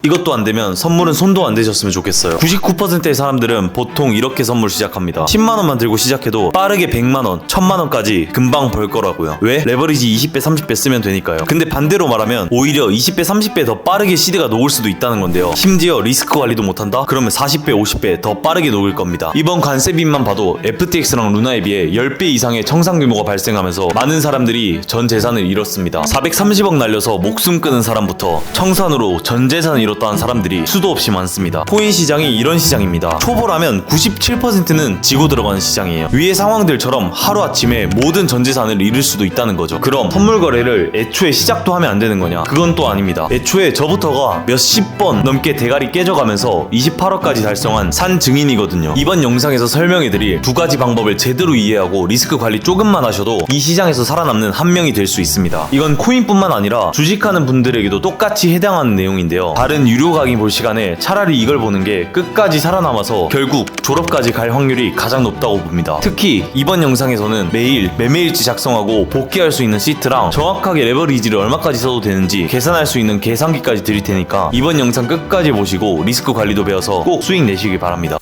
이것도 안되면 선물은 손도 안 대셨으면 좋겠어요. 99%의 사람들은 보통 이렇게 선물 시작합니다. 10만원만 들고 시작해도 빠르게 100만원, 1000만원까지 금방 벌 거라고요. 왜? 레버리지 20배, 30배 쓰면 되니까요. 근데 반대로 말하면 오히려 20배, 30배 더 빠르게 시드가 녹을 수도 있다는 건데요. 심지어 리스크 관리도 못한다? 그러면 40배, 50배 더 빠르게 녹을 겁니다. 이번 관세빔만 봐도 FTX랑 루나에 비해 10배 이상의 청산 규모가 발생하면서 많은 사람들이 전 재산을 잃었습니다. 430억 날려서 목숨 끊은 사람부터 청산으로 전 재산을 잃었다는 사람들이 수도 없이 많습니다. 코인 시장이 이런 시장입니다. 초보라면 97%는 지고 들어가는 시장이에요. 위의 상황들처럼 하루아침에 모든 전 재산을 잃을 수도 있다는 거죠. 그럼 선물 거래를 애초에 시작도 하면 안 되는 거냐? 그건 또 아닙니다. 애초에 저부터가 몇십 번 넘게 대가리 깨져가면서 28억까지 달성한 산 증인이거든요. 이번 영상에서 설명해드릴 두 가지 방법을 제대로 이해하고 리스크 관리 조금만 하셔도 이 시장에서 살아남는 한 명이 될 수 있습니다. 이건 코인뿐만 아니라 주식하는 분들에게도 똑같이 해당하는 내용인데요. 다른 유료 강의 볼 시간에 차라리 이걸 보는 게 끝까지 살아남아서 결국 졸업까지 갈 확률이 가장 높다고 봅니다. 특히 이번 영상에서는 매일 매매일지 작성하고 복귀할 수 있는 시트랑 정확하게 레버리지를 얼마까지 써도 되는지 계산할 수 있는 계산기까지 드릴 테니까 이번 영상 끝까지 보시고 리스크 관리도 배워서 꼭 수익 내시길 바랍니다.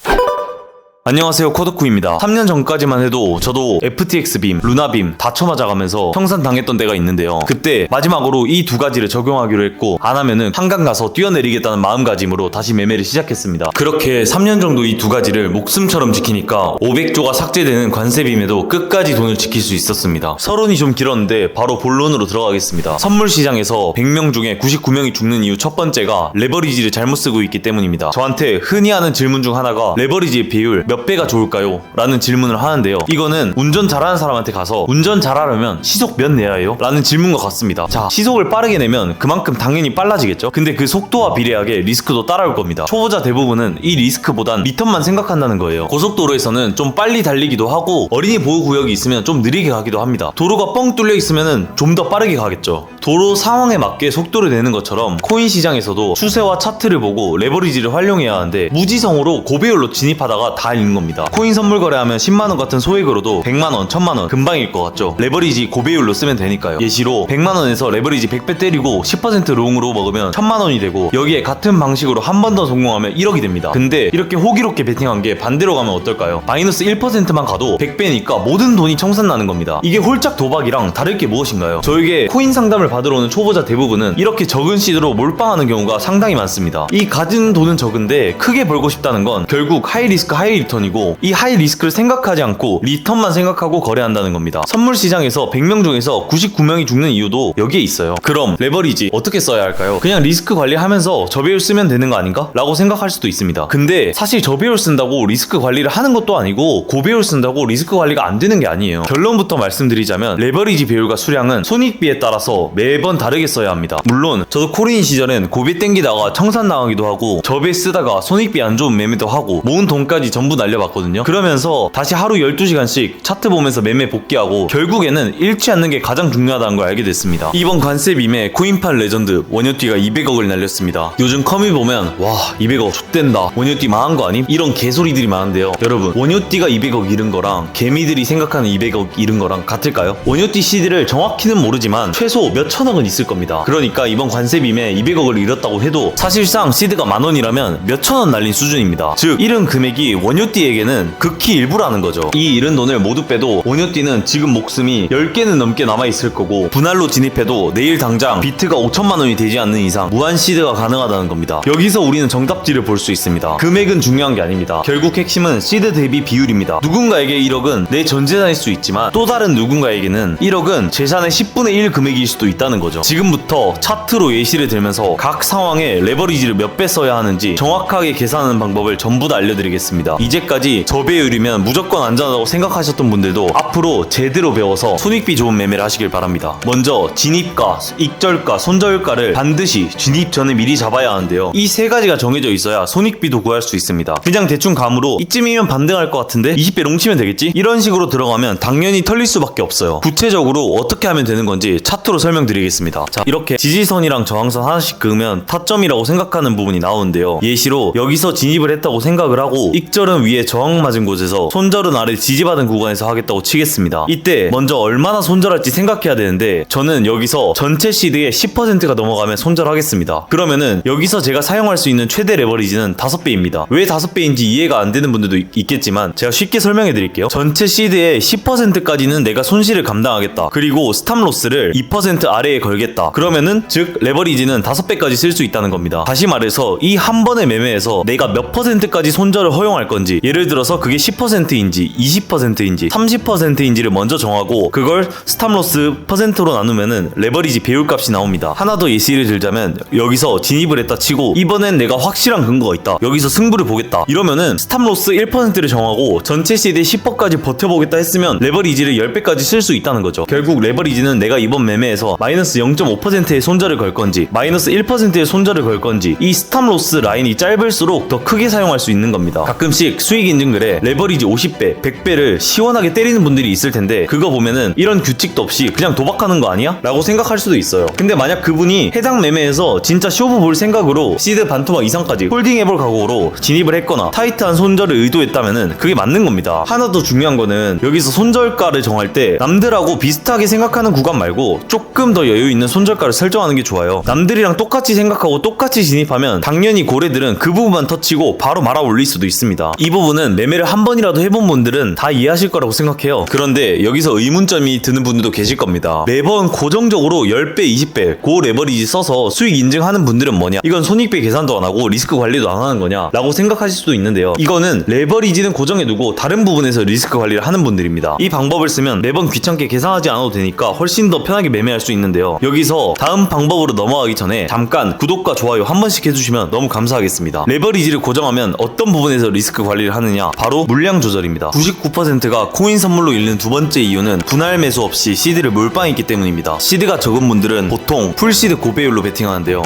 안녕하세요, 코덕후입니다. 3년 전까지만 해도 저도 FTX빔, 루나빔 다 쳐맞아가면서 청산당했던 때가 있는데요. 그때 마지막으로 이 두 가지를 적용하기로 했고 안 하면은 한강 가서 뛰어내리겠다는 마음가짐으로 다시 매매를 시작했습니다. 그렇게 3년 정도 이 두 가지를 목숨처럼 지키니까 500조가 삭제되는 관세빔에도 끝까지 돈을 지킬 수 있었습니다. 서론이 좀 길었는데 바로 본론으로 들어가겠습니다. 선물 시장에서 100명 중에 99명이 죽는 이유 첫 번째가 레버리지를 잘못 쓰고 있기 때문입니다. 저한테 흔히 하는 질문 중 하나가 레버리지의 비율 몇 배가 좋을까요? 라는 질문을 하는데요. 이거는 운전 잘하는 사람한테 가서 운전 잘하려면 시속 몇 내야 해요? 라는 질문과 같습니다. 자, 시속을 빠르게 내면 그만큼 당연히 빨라지겠죠? 근데 그 속도와 비례하게 리스크도 따라올 겁니다. 초보자 대부분은 이 리스크보단 리턴만 생각한다는 거예요. 고속도로에서는 좀 빨리 달리기도 하고 어린이 보호구역이 있으면 좀 느리게 가기도 합니다. 도로가 뻥 뚫려 있으면 좀 더 빠르게 가겠죠. 도로 상황에 맞게 속도를 내는 것처럼 코인 시장에서도 추세와 차트를 보고 레버리지를 활용해야 하는데 무지성으로 고배율로 진입하다가 다 잃는 겁니다. 코인 선물 거래하면 10만원 같은 소액으로도 100만원, 1000만원 금방일 것 같죠? 레버리지 고배율로 쓰면 되니까요. 예시로 100만원에서 레버리지 100배 때리고 10% 롱으로 먹으면 1000만원이 되고 여기에 같은 방식으로 한 번 더 성공하면 1억이 됩니다. 근데 이렇게 호기롭게 베팅한 게 반대로 가면 어떨까요? 마이너스 1%만 가도 100배니까 모든 돈이 청산나는 겁니다. 이게 홀짝 도박이랑 다를 게 무엇인가요? 저에게 코인 상담을 받으러 오는 초보자 대부분은 이렇게 적은 시드로 몰빵하는 경우가 상당히 많습니다. 이 가진 돈은 적은데 크게 벌고 싶다는 건 결국 하이 리스크 하이 리턴이고 이 하이 리스크를 생각하지 않고 리턴만 생각하고 거래한다는 겁니다. 선물 시장에서 100명 중에서 99명이 죽는 이유도 여기에 있어요. 그럼 레버리지 어떻게 써야 할까요? 그냥 리스크 관리하면서 저배율 쓰면 되는 거 아닌가? 라고 생각할 수도 있습니다. 근데 사실 저배율 쓴다고 리스크 관리를 하는 것도 아니고 고배율 쓴다고 리스크 관리가 안 되는 게 아니에요. 결론부터 말씀드리자면 레버리지 배율과 수량은 손익비에 따라서 매번 다르게 써야 합니다. 물론 저도 코인 시절엔 고배 땡기다가 청산 나가기도 하고 저배 쓰다가 손익비 안 좋은 매매도 하고 모은 돈까지 전부 날려봤거든요. 그러면서 다시 하루 12시간씩 차트 보면서 매매 복귀하고 결국에는 잃지 않는 게 가장 중요하다는 걸 알게 됐습니다. 이번 관세빔에 코인판 레전드 원효띠가 200억을 날렸습니다. 요즘 커뮤 보면 와 200억 X된다 원효띠 망한 거 아님? 이런 개소리들이 많은데요. 여러분 원효띠가 200억 잃은 거랑 개미들이 생각하는 200억 잃은 거랑 같을까요? 원효띠 CD를 정확히는 모르지만 최소 몇 천억은 있을 겁니다. 그러니까 이번 관세빔에 200억을 잃었다고 해도 사실상 CD가 만원이라면 몇 천원 날린 수준입니다. 즉 잃은 금액이 원효띠에게는 극히 일부라는 거죠. 이 잃은 돈을 모두 빼도 원효띠는 지금 목숨이 10개는 넘게 남아있을 거고 분할로 진입해도 내일 당장 비트가 5천만원이 되지 않는 이상 무한 시드가 가능하다는 겁니다. 여기서 우리는 정답지를 볼 수 있습니다. 금액은 중요한 게 아닙니다. 결국 핵심은 시드 대비 비율입니다. 누군가에게 1억은 내 전재산일 수 있지만 또 다른 누군가에게는 1억은 재산의 10분의 1 금액일 수도 있다는 거죠. 지금부터 차트로 예시를 들면서 각 상황에 레버리지를 몇 배 써야 하는지 정확하게 계산하는 방법을 전부 다 알려드리겠습니다. 이제까지 저배율이면 무조건 안전하다고 생각하셨던 분들도 앞으로 제대로 배워서 손익비 좋은 매매를 하시길 바랍니다. 먼저 진입가, 익절가, 손절가를 반드시 진입 전에 미리 잡아야 하는데요. 이 세 가지가 정해져 있어야 손익비도 구할 수 있습니다. 그냥 대충 감으로 이쯤이면 반등할 것 같은데 20배 롱치면 되겠지? 이런 식으로 들어가면 당연히 털릴 수밖에 없어요. 구체적으로 어떻게 하면 되는 건지 차트로 설명드릴게요. 설명드리겠습니다. 자, 이렇게 지지선이랑 저항선 하나씩 그으면 타점이라고 생각하는 부분이 나오는데요. 예시로 여기서 진입을 했다고 생각을 하고 익절은 위에 저항 맞은 곳에서 손절은 아래 지지받은 구간에서 하겠다고 치겠습니다. 이때 먼저 얼마나 손절할지 생각해야 되는데 저는 여기서 전체 시드의 10%가 넘어가면 손절하겠습니다. 그러면은 여기서 제가 사용할 수 있는 최대 레버리지는 5배입니다. 왜 5배인지 이해가 안 되는 분들도 있겠지만 제가 쉽게 설명해 드릴게요. 전체 시드의 10%까지는 내가 손실을 감당하겠다. 그리고 스탑로스를 2% 아래에 걸겠다. 그러면은 즉 레버리지는 5배까지 쓸 수 있다는 겁니다. 다시 말해서 이 한 번의 매매에서 내가 몇 %까지 손절을 허용할 건지, 예를 들어서 그게 10%인지 20%인지 30%인지를 먼저 정하고 그걸 스탑로스 퍼센트로 나누면은 레버리지 배율값이 나옵니다. 하나 더 예시를 들자면 여기서 진입을 했다 치고 이번엔 내가 확실한 근거가 있다. 여기서 승부를 보겠다. 이러면은 스탑로스 1%를 정하고 전체 시드의 10%까지 버텨보겠다 했으면 레버리지를 10배까지 쓸 수 있다는 거죠. 결국 레버리지는 내가 이번 매매에서 마이너스 0.5%의 손절을 걸 건지 마이너스 1%의 손절을 걸 건지 이 스탑로스 라인이 짧을수록 더 크게 사용할 수 있는 겁니다. 가끔씩 수익 인증글에 레버리지 50배, 100배를 시원하게 때리는 분들이 있을 텐데 그거 보면은 이런 규칙도 없이 그냥 도박하는 거 아니야? 라고 생각할 수도 있어요. 근데 만약 그분이 해당 매매에서 진짜 쇼부 볼 생각으로 시드 반토막 이상까지 홀딩 해볼 각오로 진입을 했거나 타이트한 손절을 의도했다면은 그게 맞는 겁니다. 하나 더 중요한 거는 여기서 손절가를 정할 때 남들하고 비슷하게 생각하는 구간 말고 조금 더 여유 있는 손절가를 설정하는 게 좋아요. 남들이랑 똑같이 생각하고 똑같이 진입하면 당연히 고래들은 그 부분만 터치고 바로 말아 올릴 수도 있습니다. 이 부분은 매매를 한 번이라도 해본 분들은 다 이해하실 거라고 생각해요. 그런데 여기서 의문점이 드는 분들도 계실 겁니다. 매번 고정적으로 10배, 20배 고 레버리지 써서 수익 인증하는 분들은 뭐냐? 이건 손익배 계산도 안 하고 리스크 관리도 안 하는 거냐? 라고 생각하실 수도 있는데요. 이거는 레버리지는 고정해두고 다른 부분에서 리스크 관리를 하는 분들입니다. 이 방법을 쓰면 매번 귀찮게 계산하지 않아도 되니까 훨씬 더 편하게 매매할 수 있는데요. 여기서 다음 방법으로 넘어가기 전에 잠깐 구독과 좋아요 한 번씩 해주시면 너무 감사하겠습니다. 레버리지를 고정하면 어떤 부분에서 리스크 관리를 하느냐? 바로 물량 조절입니다. 99%가 코인 선물로 잃는 두 번째 이유는 분할 매수 없이 시드를 몰빵했기 때문입니다. 시드가 적은 분들은 보통 풀시드 고배율로 베팅하는데요.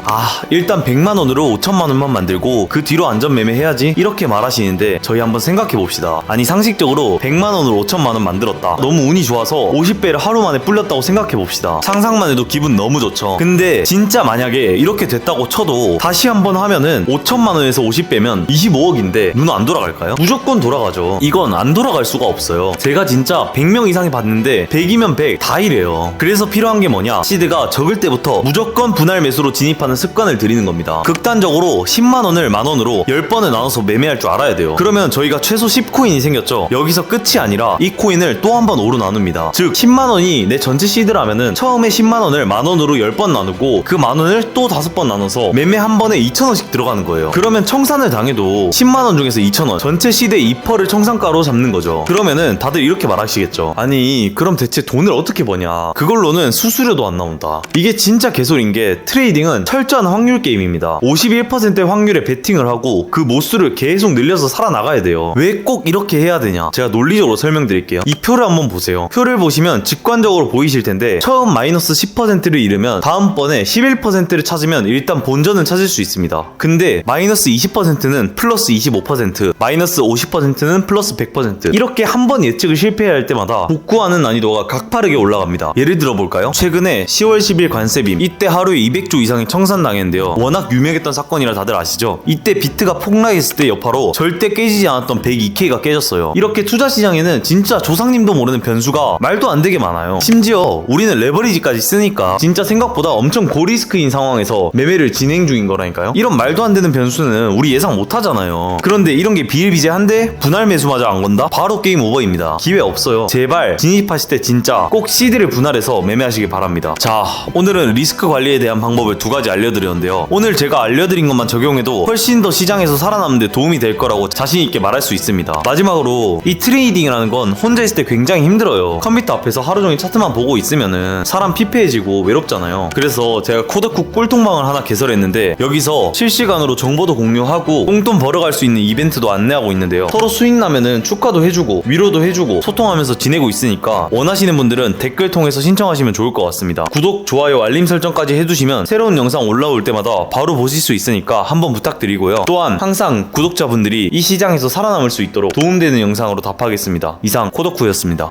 일단 100만원으로 5천만원만 만들고 그 뒤로 안전 매매해야지 이렇게 말하시는데 저희 한번 생각해봅시다. 아니 상식적으로 100만원으로 5천만원 만들었다. 너무 운이 좋아서 50배를 하루 만에 불렸다고 생각해봅시다. 상상만 해도 기분 너무 좋죠. 근데 진짜 만약에 이렇게 됐다고 쳐도 다시 한번 하면은 5천만원에서 50배면 25억인데 눈 안 돌아갈까요? 무조건 돌아가죠. 이건 안 돌아갈 수가 없어요. 제가 진짜 100명 이상이 봤는데 100이면 100 다 이래요. 그래서 필요한 게 뭐냐? 시드가 적을 때부터 무조건 분할 매수로 진입하는 습관을 들이는 겁니다. 극단적으로 10만원을 만원으로 10번을 나눠서 매매할 줄 알아야 돼요. 그러면 저희가 최소 10코인이 생겼죠. 여기서 끝이 아니라 이 코인을 또 한 번 오로 나눕니다. 즉 10만원이 내 전체 시드라면은 처음에 10만원을 만원으로 10번 나누고 그 만원을 또 5번 나눠서 매매 한 번에 2,000원씩 들어가는 거예요. 그러면 청산을 당해도 10만원 중에서 2,000원 전체 시드의 2%를 청산가로 잡는 거죠. 그러면은 다들 이렇게 말하시겠죠. 아니 그럼 대체 돈을 어떻게 버냐? 그걸로는 수수료도 안 나온다. 이게 진짜 개소리인 게 트레이딩은 철저한 확률 게임입니다. 51%의 확률에 베팅을 하고 그 모수를 계속 늘려서 살아나가야 돼요. 왜 꼭 이렇게 해야 되냐? 제가 논리적으로 설명드릴게요. 이 표를 한번 보세요. 표를 보시면 직관적으로 보이실 텐데 처음 마이너스 10%를 잃으면 다음번에 11%를 찾으면 일단 본전은 찾을 수 있습니다. 근데 마이너스 20%는 플러스 25%, 마이너스 50%는 플러스 100% 이렇게 한 번 예측을 실패해야 할 때마다 복구하는 난이도가 각파르게 올라갑니다. 예를 들어 볼까요? 최근에 10월 10일 관세빔 이때 하루에 200조 이상이 청산당했는데요. 워낙 유명했던 사건이라 다들 아시죠? 이때 비트가 폭락했을 때 여파로 절대 깨지지 않았던 102K가 깨졌어요. 이렇게 투자 시장에는 진짜 조상님도 모르는 변수가 말도 안 되게 많아요. 심지어 우리는 레버리지까지 쓰니까 진짜 생각보다 엄청 고리스크인 상황에서 매매를 진행 중인 거라니까요. 이런 말도 안 되는 변수는 우리 예상 못 하잖아요. 그런데 이런 게 비일비재한데 분할 매수마저 안 건다? 바로 게임 오버입니다. 기회 없어요. 제발 진입하실 때 진짜 꼭 시드를 분할해서 매매하시길 바랍니다. 자, 오늘은 리스크 관리에 대한 방법을 2가지 알려드렸는데요. 오늘 제가 알려드린 것만 적용해도 훨씬 더 시장에서 살아남는 데 도움이 될 거라고 자신있게 말할 수 있습니다. 마지막으로 이 트레이딩이라는 건 혼자 있을 때 굉장히 힘들어요. 컴퓨터 앞에서 하루 종일 차트만 보고 있으면은 사람 피폐해지고 외롭잖아요. 그래서 제가 코드쿡 꿀통방을 하나 개설했는데 여기서 실시간으로 정보도 공유하고 꽁돈 벌어갈 수 있는 이벤트도 안내하고 있는데요. 서로 수익 나면은 축하도 해주고 위로도 해주고 소통하면서 지내고 있으니까 원하시는 분들은 댓글 통해서 신청하시면 좋을 것 같습니다. 구독, 좋아요, 알림 설정까지 해두시면 새로운 영상 올라올 때마다 바로 보실 수 있으니까 한번 부탁드리고요. 또한 항상 구독자분들이 이 시장에서 살아남을 수 있도록 도움되는 영상으로 답하겠습니다. 이상 코덕후였습니다.